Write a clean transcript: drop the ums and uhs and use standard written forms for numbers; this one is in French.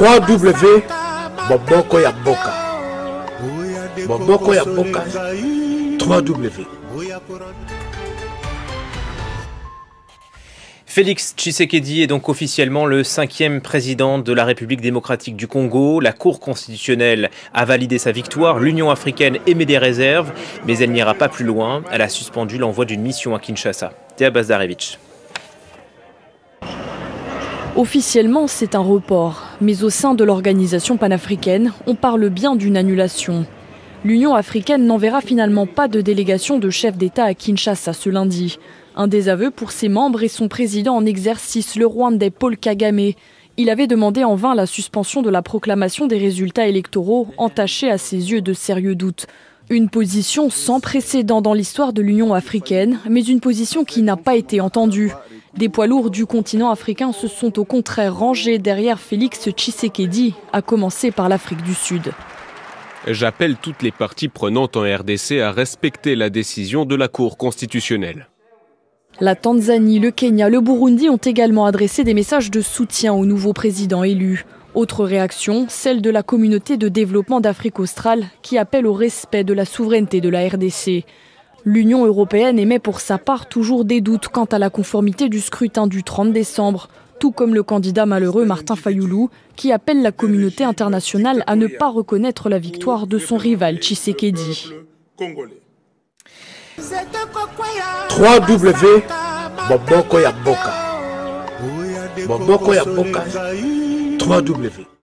3W Moboko ya Mboka. Moboko ya Mboka 3W. Félix Tshisekedi est donc officiellement le 5e président de la République démocratique du Congo. La Cour constitutionnelle a validé sa victoire. L'Union africaine émet des réserves, mais elle n'ira pas plus loin. Elle a suspendu l'envoi d'une mission à Kinshasa. Théa Bazdarevich. Officiellement, c'est un report. Mais au sein de l'organisation panafricaine, on parle bien d'une annulation. L'Union africaine n'enverra finalement pas de délégation de chef d'État à Kinshasa ce lundi. Un désaveu pour ses membres et son président en exercice, le Rwandais Paul Kagame. Il avait demandé en vain la suspension de la proclamation des résultats électoraux, entachée à ses yeux de sérieux doutes. Une position sans précédent dans l'histoire de l'Union africaine, mais une position qui n'a pas été entendue. Des poids lourds du continent africain se sont au contraire rangés derrière Félix Tshisekedi, à commencer par l'Afrique du Sud. J'appelle toutes les parties prenantes en RDC à respecter la décision de la Cour constitutionnelle. La Tanzanie, le Kenya, le Burundi ont également adressé des messages de soutien au nouveau président élu. Autre réaction, celle de la communauté de développement d'Afrique australe qui appelle au respect de la souveraineté de la RDC. L'Union européenne émet pour sa part toujours des doutes quant à la conformité du scrutin du 30 décembre, tout comme le candidat malheureux Martin Fayoulou qui appelle la communauté internationale à ne pas reconnaître la victoire de son rival Tshisekedi. 3W Moboko ya Mboka. Moboko ya Mboka 3W.